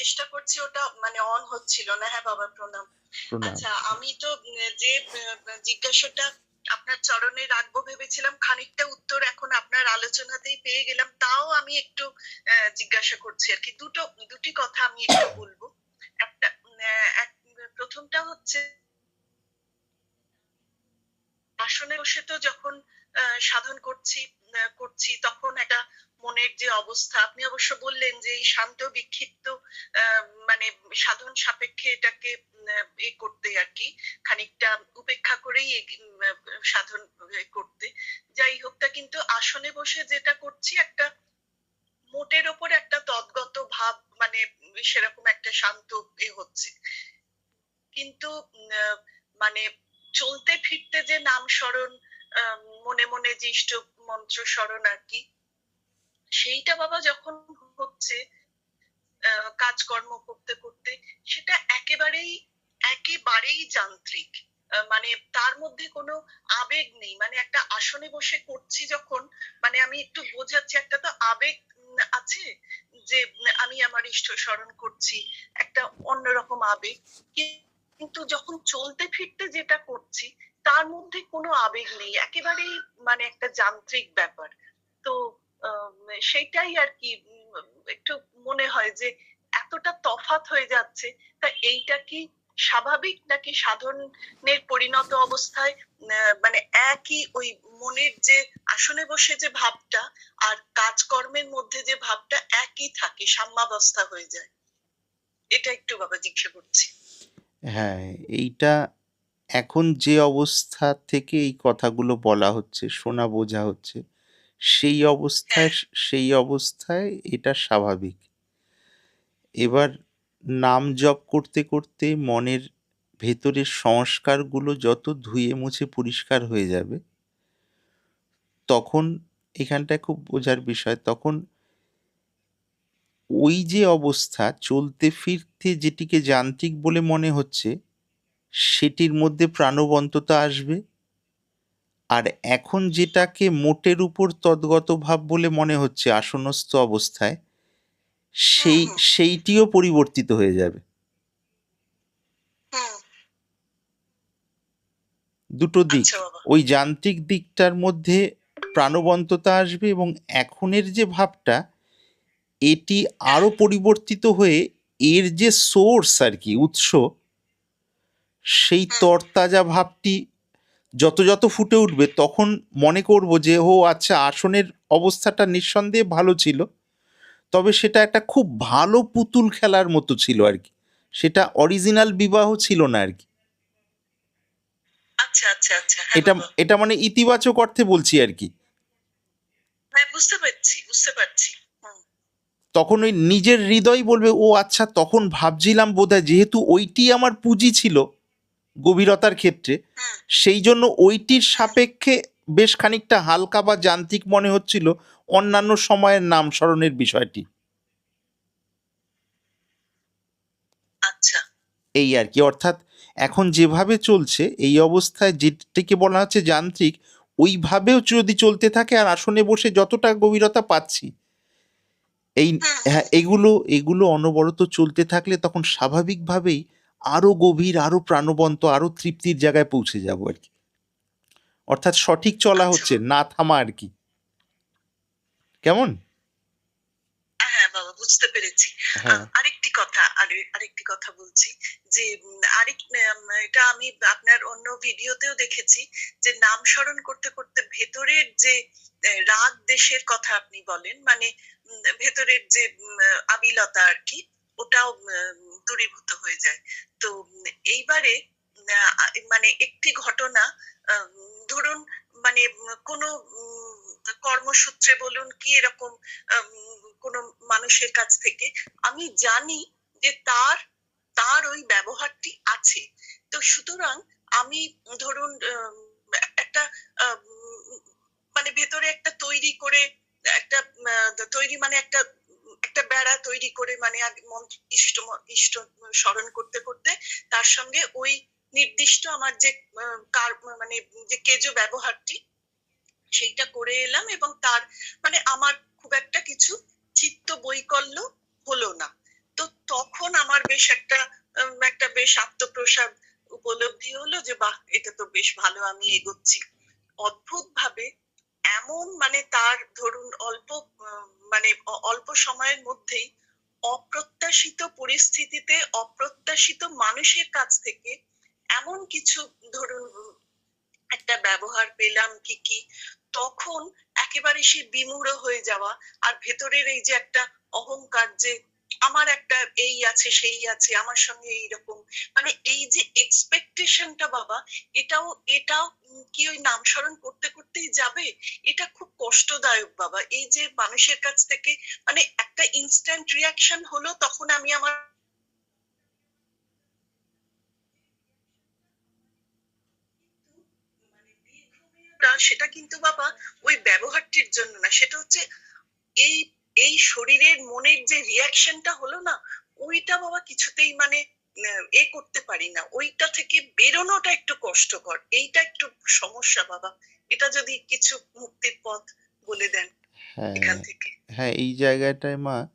চেষ্টা করছি, ওটা মানে অন হচ্ছিল না। হ্যাঁ বাবা, প্রণাম। প্রণাম। আচ্ছা, আমি তো যে জিজ্ঞাসাটা আপনার চরণে রাখবো ভেবেছিলাম, খানিকটা উত্তর এখন আপনার আলোচনাতেই পেয়ে গেলাম। তাও আমি একটু জিজ্ঞাসা করছি আরকি। দুটি কথা আমি একটু বলবো। একটা প্রথমটা হচ্ছে, আসনে বসে তো যখন সাধন করছি তখন একটা মনের যে অবস্থা, আপনি অবশ্য বললেন যে এই শান্ত বিক্ষিপ্ত মানে সাধন সাপেক্ষে এটাকে করতে আর কি, খানিকটা উপেক্ষা করেই সাধন করতে। যাই হোক, তা কিন্তু আসনে বসে যেটা করছি, একটা মোটের ওপর একটা তদ্গত ভাব, মানে সেরকম একটা শান্ত হচ্ছে। কিন্তু মানে চলতে ফিরতে যে নাম স্মরণ, মনে মনে যে ইষ্ট মন্ত্র স্মরণ আর কি, সেইটা বাবা যখন হচ্ছে কাজকর্ম করতে করতে, সেটা একেবারেই যান্ত্রিক। মানে তার মধ্যে কোনো আবেগ নেই। মানে একটা আসনে বসে করছি যখন, মানে আমি একটু বোঝাচ্ছি, একটা তো আবেগ আছে যে আমি আমার ইষ্ট স্মরণ করছি, একটা অন্যরকম আবেগ। কিন্তু যখন চলতে ফিরতে যেটা করছি, তার মধ্যে কোনো আবেগ নেই, একেবারেই মানে একটা যান্ত্রিক ব্যাপার। তো সেটাই আর কি একটু মনে হয় যে এতটা তফাৎ হয়ে যাচ্ছে। তা এইটা কি স্বাভাবিক, নাকি সাধনের পরিণত অবস্থায় মানে একই ওই মনের যে আসনে বসে যে ভাবটা আর কাজকর্মের মধ্যে যে ভাবটা একই থাকে, সাম্যাবস্থা হয়ে যায়? এটা একটু বাবা জিজ্ঞাসা করছি। হ্যাঁ, এইটা এখন যে অবস্থা থেকে এই কথাগুলো বলা হচ্ছে, শোনা বোঝা হচ্ছে, সেই হ্যাঁ। অবস্থায় সেই অবস্থায় এটা স্বাভাবিক। এবার নাম জপ করতে করতে মনের ভেতরের সংস্কারগুলো যত ধুয়ে মুছে পরিষ্কার হয়ে যাবে, তখন এখানটায় খুব বোঝার বিষয়, তখন ওই যে অবস্থা চলতে ফিরতে যেটিকে যান্ত্রিক বলে মনে হচ্ছে, সেটির মধ্যে প্রাণবন্ততা আসবে। আর এখন যেটাকে মোটের উপর তদ্গত ভাব বলে মনে হচ্ছে আসনস্থ অবস্থায়, হুম হুম সেইটিও পরিবর্তিত হয়ে যাবে। হুম। দুটো দিক, আচ্ছা বাবা। ওই যান্ত্রিক দিকটার মধ্যে প্রাণবন্ততা আসবে, এবং এখনের যে ভাবটা, এটি হ্যাঁ। আরো পরিবর্তিত হয়ে এর যে সোর্স আর কি, উৎস, সেই হুম তরতাজা ভাবটি যত যত ফুটে উঠবে, তখন মনে করব যে ও আচ্ছা, আসনের অবস্থাটা নিঃসন্দেহে ভালো ছিল, তবে সেটা একটা খুব ভালো পুতুল খেলার মতো ছিল আর কি, সেটা অরিজিনাল বিবাহ ছিল না আর কি। আচ্ছা আচ্ছা আচ্ছা, হ্যাঁ এটা বাবা। এটা মানে ইতিবাচক অর্থে বলছি আর কি। হ্যাঁ, বুঝতে পারছি বুঝতে পারছি। হুম তখন ওই নিজের হৃদয় বলবে, ও আচ্ছা, তখন ভাবছিলাম বোধহয় যেহেতু ওইটি আমার পুঁজি ছিল গভীরতার ক্ষেত্রে, হুম সেই জন্য ওইটির হুম। সাপেক্ষে বেশ খানিকটা হালকা বা যান্ত্রিক মনে হচ্ছিল অন্যান্য সময়ের নাম স্মরণের বিষয়টি। আচ্ছা। এই আর কি, অর্থাৎ এখন যেভাবে চলছে এই অবস্থায় যেটিকে বলা হচ্ছে যান্ত্রিক, ওইভাবেও যদি চলতে থাকে আর আসনে বসে যতটা গভীরতা পাচ্ছি, এই, হুম হ্যাঁ, হুম। এগুলো এগুলো অনবরত চলতে থাকলে তখন স্বাভাবিকভাবেই আরো গভীর, আরো প্রাণবন্ত, আরো তৃপ্তির জায়গায় পৌঁছে যাবো আর কি। অর্থাৎ সঠিক চলা আচ্ছা হচ্ছে, বাবা। না থামা আর কি। কেমন? হ্যাঁ বাবা, বুঝতে পেরেছি। হ্যাঁ। আরেকটি কথা বলছি যে এটা আমি আপনার অন্য ভিডিওতেও দেখেছি, যে নাম স্মরণ করতে করতে ভেতরের যে রাগ দেশের কথা আপনি বলেন, মানে ভেতরের যে আবিলতা আর কি, ওটাও দূরীভূত হয়ে যায়। তো এইবারে মানে একটি ঘটনা, ধরুন, মানে কোনো কর্মসূত্রে বলুন কি এরকম, কোনো মানুষের কাছ থেকে আমি জানি যে তার তার ওই ব্যবহারটি আছে। তো সুতরাং আমি, ধরুন, একটা মানে ভেতরে একটা তৈরি করে, একটা তৈরি মানে একটা একটা বেড়া তৈরি করে, মানে ইষ্ট স্মরণ করতে করতে তার সঙ্গে ওই নির্দিষ্ট আমার যে মানে যে কেজো ব্যবহারটি, সেইটা করে এলাম, এবং তার মানে আমার খুব একটা কিছু চিত্ত বৈকল্য হলো না। তো তখন আমার বেশ একটা বেশ আত্মপ্রসাদ উপলব্ধি হলো যে বাহ, এটা তো বেশ ভালো, আমি এগোচ্ছি। অদ্ভুত ভাবে এমন মানে তার ধরুন অল্প সময়ের মধ্যেই অপ্রত্যাশিত পরিস্থিতিতে অপ্রত্যাশিত মানুষের কাছ থেকে এমন কিছু ধরুন একটা ব্যবহার পেলাম কি তখন একেবারে সে বিমূঢ় হয়ে যাওয়া, আর ভেতরের এই যে একটা অহংকার যে আমার একটা এই আছে সেই আছে আমার সঙ্গে এইরকম, মানে এই যে এক্সপেকটেশনটা বাবা, এটাও কি ওই নাম স্মরণ করতে করতেই যাবে? এটা খুব কষ্টদায়ক বাবা, এই যে মানুষের কাছ থেকে মানে একটা ইনস্ট্যান্ট রিয়াকশন হলো, তখন আমি আমার মানে সেটা কিন্তু বাবা ওই ব্যবহারটির জন্য না, সেটা হচ্ছে এই এই শরীরের মনের যে রিয়াকশনটা হলো না, ওইটা বাবা কিছুতেই মানে এ করতে পারি না, ওইটা থেকে বেরোনোটা একটু কষ্টকর, এইটা একটু সমস্যা বাবা। এটা যদি কিছু মুক্তির পথ বলে দেন হ্যাঁ, এখান থেকে। হ্যাঁ, এই জায়গাটায় মা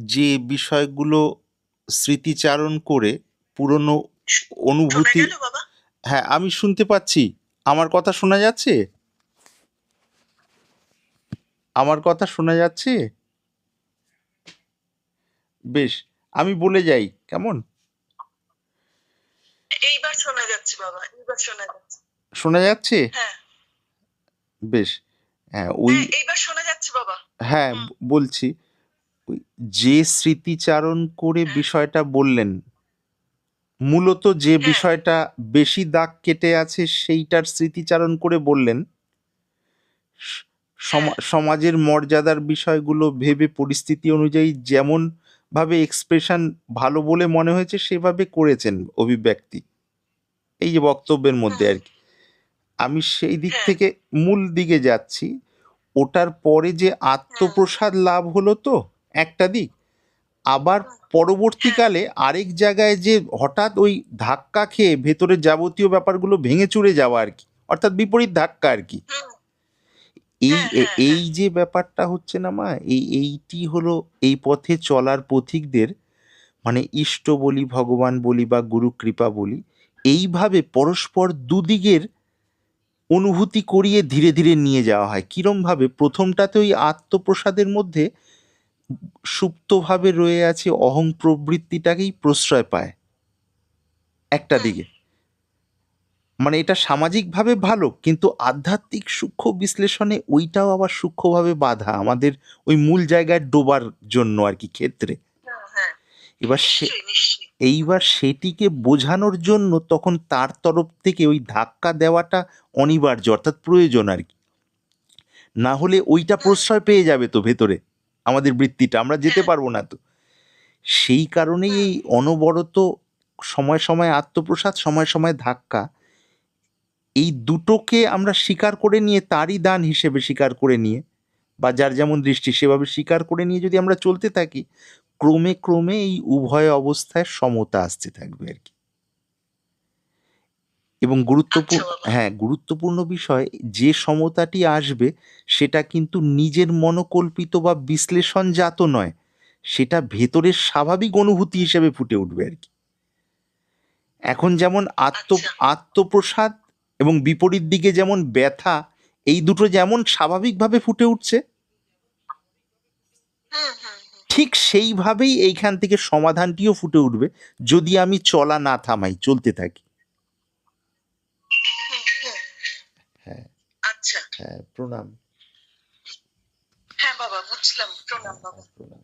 যে বিষয়গুলো স্মৃতিচারণ করে পুরনো শোনা অনুভূতি। গেল বাবা? হ্যাঁ, আমি শুনতে পাচ্ছি। আমার কথা শোনা যাচ্ছে? আমার কথা শোনা যাচ্ছে? বেশ, আমি বলে যাই কেমন? এইবার শোনা যাচ্ছে বাবা, এইবার শোনা যাচ্ছে। শোনা যাচ্ছে? হ্যাঁ, বেশ। হ্যাঁ, ওই, হ্যাঁ, এইবার শোনা যাচ্ছে বাবা। হ্যাঁ, হুম। বলছি। ওই যে স্মৃতিচারণ করে হ্যাঁ, বিষয়টা বললেন, মূলত যে হ্যাঁ, বিষয়টা বেশি দাগ কেটে আছে সেইটার স্মৃতিচারণ করে বললেন। স- হ্যাঁ, সমাজের মর্যাদার বিষয়গুলো ভেবে পরিস্থিতি অনুযায়ী যেমন ভাবে এক্সপ্রেশন ভালো বলে মনে হয়েছে সেভাবে করেছেন অভিব্যক্তি, এই যে বক্তব্যের মধ্যে হুম, আর কি। আমি সেই দিক হ্যাঁ, থেকে মূল দিকে যাচ্ছি। ওটার পরে যে হুম, আত্মপ্রসাদ লাভ হলো, তো একটা দিক। আবার হুম, হ্যাঁ, পরবর্তীকালে আরেক জায়গায় যে হঠাৎ ওই ধাক্কা খেয়ে ভেতরের যাবতীয় ব্যাপারগুলো ভেঙে চুরে যাওয়া আর কি, অর্থাৎ বিপরীত ধাক্কা আর কি। হুম, এই হ্যাঁ, হ্যাঁ, এই হ্যাঁ, যে ব্যাপারটা হচ্ছে না মা, এইটি হলো এই পথে চলার পথিকদের, মানে ইষ্ট বলি, ভগবান বলি বা গুরু কৃপা বলি, এইভাবে পরস্পর দুদিকের অনুভূতি করিয়ে ধীরে ধীরে নিয়ে যাওয়া হয়। কিরম ভাবে প্রথমটাতে ওই আত্মপ্রসাদের মধ্যে সুপ্তভাবে রয়ে আছে অহং প্রবৃত্তিটাকেই প্রশ্রয় পায় একটা হুম, দিকে। মানে এটা সামাজিকভাবে ভালো, কিন্তু আধ্যাত্মিক সূক্ষ্ম বিশ্লেষণে ওইটাও আবার সূক্ষ্মভাবে বাধা আমাদের ওই মূল জায়গায় ডোবার জন্য আর কি ক্ষেত্রে। হ্যাঁ, হ্যাঁ, এবার নিশ্চয়ই, নিশ্চয়ই। এইবার সেটিকে বোঝানোর জন্য তখন তার তরফ থেকে ওই ধাক্কা দেওয়াটা অনিবার্য, অর্থাৎ প্রয়োজন আর কি। না হলে ওইটা হুম, প্রশ্রয় পেয়ে যাবে তো ভেতরে, আমাদের বৃত্তিটা, আমরা যেতে হ্যাঁ, পারবো না তো। সেই কারণেই হুম, এই অনবরত সময় সময় আত্মপ্রসাদ, সময় সময় ধাক্কা, এই দুটোকে আমরা স্বীকার করে নিয়ে তারই দান হিসেবে স্বীকার করে নিয়ে, বা যার যেমন দৃষ্টি সেভাবে স্বীকার করে নিয়ে যদি আমরা চলতে থাকি, ক্রমে ক্রমে এই উভয় অবস্থায় সমতা আসতে থাকবে আর কি। এবং আচ্ছা বাবা। হ্যাঁ, গুরুত্বপূর্ণ বিষয়, যে সমতাটি আসবে সেটা কিন্তু নিজের মনোকল্পিত বা বিশ্লেষণজাত নয়, সেটা ভেতরের স্বাভাবিক অনুভূতি হিসেবে ফুটে উঠবে আর কি। এখন যেমন আচ্ছা। আত্মপ্রসাদ এবং বিপরীত দিকে যেমন ব্যথা, এই দুটো যেমন স্বাভাবিকভাবে ফুটে উঠছে, হুম, হুম, হুম, ঠিক সেইভাবেই এইখান থেকে সমাধানটিও ফুটে উঠবে, যদি আমি চলা না থামাই, চলতে থাকি। হুম, হুম। হ্যাঁ, আচ্ছা। হ্যাঁ, প্রণাম। হ্যাঁ বাবা, বুঝলাম। প্রণাম হ্যাঁ, বাবা। হ্যাঁ, প্রণাম।